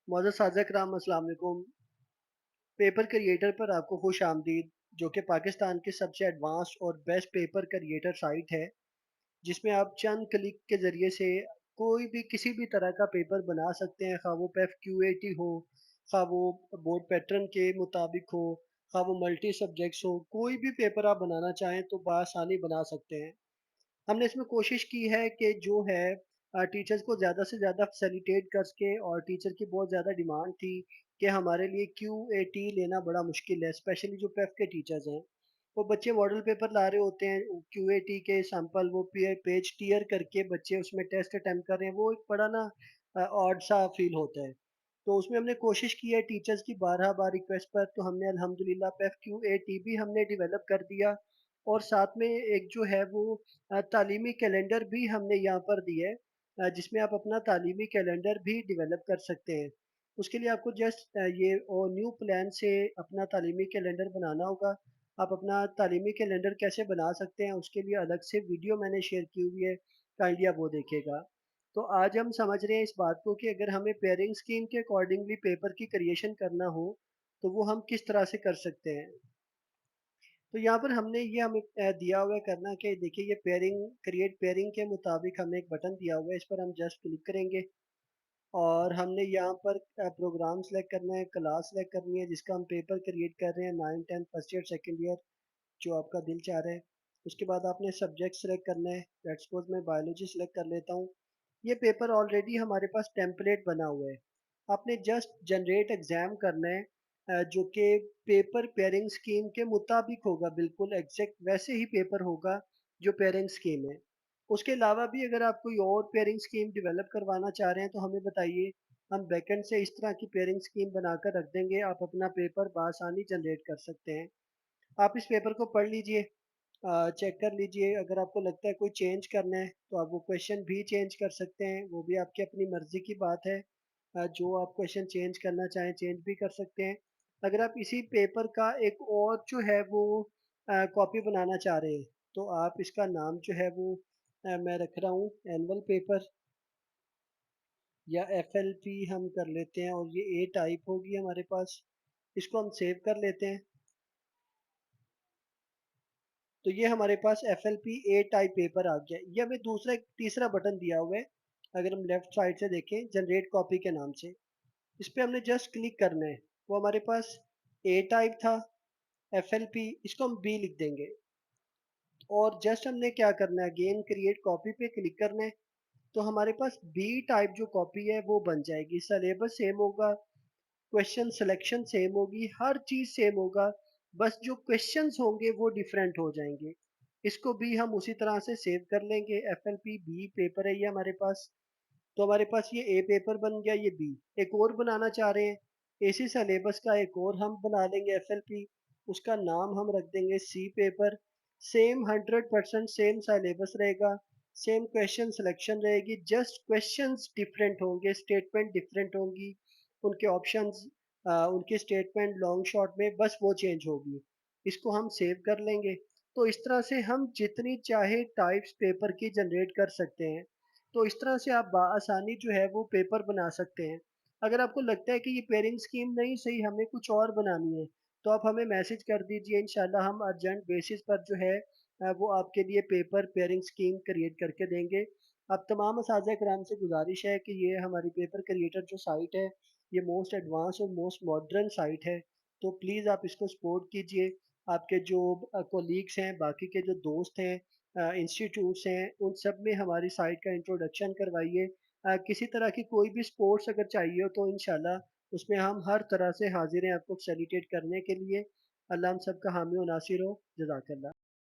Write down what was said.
मोअज़्ज़ज़ साज़ा कराम अस्सलाम वालेकुम। पेपर क्रिएटर पर आपको खुश आमदीद, जो कि पाकिस्तान की सबसे एडवांस और बेस्ट पेपर क्रिएटर साइट है, जिसमें आप चंद क्लिक के ज़रिए से कोई भी किसी भी तरह का पेपर बना सकते हैं, ख़्वाह वो PFQAT हो, ख़्वाह वो बोर्ड पैटर्न के मुताबिक हो, ख़्वाह वो मल्टी सब्जेक्ट्स हो, कोई भी पेपर आप बनाना चाहें तो बआसानी बना सकते हैं। हमने इसमें कोशिश की है कि जो है टीचर्स को ज़्यादा से ज़्यादा फैसिलिटेट करके और टीचर की बहुत ज़्यादा डिमांड थी कि हमारे लिए QAT लेना बड़ा मुश्किल है, स्पेशली जो पेफ के टीचर्स हैं। वो बच्चे मॉडल पेपर ला रहे होते हैं, QAT के सैंपल वो पेज टियर करके बच्चे उसमें टेस्ट अटेम्प्ट कर रहे हैं, वो एक बड़ा ना ऑड सा फील होता है। तो उसमें हमने कोशिश की है टीचर्स की बारहा-बार रिक्वेस्ट पर, तो हमने अल्हम्दुलिल्लाह PFQAT भी हमने डेवलप कर दिया और साथ में एक जो है वो तालीमी कैलेंडर भी हमने यहाँ पर दिया है, जिसमें आप अपना तालीमी कैलेंडर भी डेवलप कर सकते हैं। उसके लिए आपको जस्ट ये न्यू प्लान से अपना तालीमी कैलेंडर बनाना होगा। आप अपना तालीमी कैलेंडर कैसे बना सकते हैं, उसके लिए अलग से वीडियो मैंने शेयर की हुई है, काइंडली आप वो देखिएगा। तो आज हम समझ रहे हैं इस बात को कि अगर हमें पेयरिंग स्कीम के अकॉर्डिंगली पेपर की क्रिएशन करना हो, तो वो हम किस तरह से कर सकते हैं। तो यहाँ पर हमने ये हमें दिया हुआ है करना कि देखिए ये पेयरिंग क्रिएट पेयरिंग के मुताबिक हमें एक बटन दिया हुआ है, इस पर हम जस्ट क्लिक करेंगे और हमने यहाँ पर प्रोग्राम सेलेक्ट करना है, क्लास सेलेक्ट करनी है जिसका हम पेपर क्रिएट कर रहे हैं 9, 10 फर्स्ट ईयर, सेकंड ईयर जो आपका दिल चाह रहा है। उसके बाद आपने सब्जेक्ट सेलेक्ट करना है, लेट्स सपोज़ मैं बायोलॉजी सेलेक्ट कर लेता हूँ। ये पेपर ऑलरेडी हमारे पास टेम्पलेट बना हुआ है। आपने जस्ट जनरेट एग्ज़ाम करना है, जो कि पेपर पेयरिंग स्कीम के मुताबिक होगा, बिल्कुल एग्ज़ैक्ट वैसे ही पेपर होगा जो पेयरिंग स्कीम है। उसके अलावा भी अगर आप कोई और पेयरिंग स्कीम डेवलप करवाना चाह रहे हैं तो हमें बताइए, हम बैकएंड से इस तरह की पेयरिंग स्कीम बनाकर रख देंगे, आप अपना पेपर बआसानी जनरेट कर सकते हैं। आप इस पेपर को पढ़ लीजिए, चेक कर लीजिए, अगर आपको लगता है कोई चेंज करना है तो आप वो क्वेश्चन भी चेंज कर सकते हैं, वो भी आपकी अपनी मर्ज़ी की बात है। जो आप क्वेश्चन चेंज करना चाहें चेंज भी कर सकते हैं। अगर आप इसी पेपर का एक और जो है वो कॉपी बनाना चाह रहे हैं, तो आप इसका नाम जो है वो मैं रख रहा हूँ एनुअल पेपर या FLP हम कर लेते हैं और ये ए टाइप होगी हमारे पास। इसको हम सेव कर लेते हैं। तो ये हमारे पास FLP ए टाइप पेपर आ गया। ये हमें दूसरा एक तीसरा बटन दिया हुआ है। अगर हम लेफ्ट साइड से देखें जनरेट कॉपी के नाम से, इस पे हमने जस्ट क्लिक करना है। वो हमारे पास ए टाइप था, FLP इसको हम बी लिख देंगे और जस्ट हमने क्या करना है, अगेन क्रिएट कॉपी पे क्लिक करना है। तो हमारे पास बी टाइप जो कॉपी है वो बन जाएगी। सिलेबस सेम होगा, क्वेश्चन सिलेक्शन सेम होगी, हर चीज़ सेम होगा, बस जो क्वेश्चंस होंगे वो डिफरेंट हो जाएँगे। इसको भी हम उसी तरह से सेव कर लेंगे, FLP बी पेपर है ये हमारे पास। तो हमारे पास ये ए पेपर बन गया, ये बी। एक और बनाना चाह रहे हैं, इसी सिलेबस का एक और हम बना लेंगे FLP, उसका नाम हम रख देंगे C paper. Same 100% same syllabus रहेगा, सेम क्वेश्चन सिलेक्शन रहेगी, जस्ट क्वेश्चंस डिफरेंट होंगे, स्टेटमेंट डिफरेंट होंगी, उनके ऑप्शंस उनकी स्टेटमेंट लॉन्ग शॉर्ट में बस वो चेंज होगी। इसको हम सेव कर लेंगे। तो इस तरह से हम जितनी चाहे टाइप्स पेपर की जनरेट कर सकते हैं। तो इस तरह से आप बआसानी जो है वो पेपर बना सकते हैं। अगर आपको लगता है कि ये पेयरिंग स्कीम नहीं सही, हमें कुछ और बनानी है, तो आप हमें मैसेज कर दीजिए, इंशाल्लाह हम अर्जेंट बेसिस पर जो है वो आपके लिए पेपर पेयरिंग स्कीम क्रिएट करके देंगे। अब तमाम असातिज़ा किराम से गुज़ारिश है कि ये हमारी पेपर क्रिएटर जो साइट है, ये मोस्ट एडवांस और मोस्ट मॉडर्न साइट है, तो प्लीज़ आप इसको सपोर्ट कीजिए। आपके जो कलीग्स हैं, बाकी के जो दोस्त हैं, इंस्टीट्यूट्स हैं, उन सब में हमारी साइट का इंट्रोडक्शन करवाइए। किसी तरह की कोई भी सपोर्ट्स अगर चाहिए हो तो इंशाल्लाह उसमें हम हर तरह से हाज़िर हैं आपको फैसिलिटेट करने के लिए। अल्लाह हम सबका हामी और नासिर हो। जज़ाकल्लाह।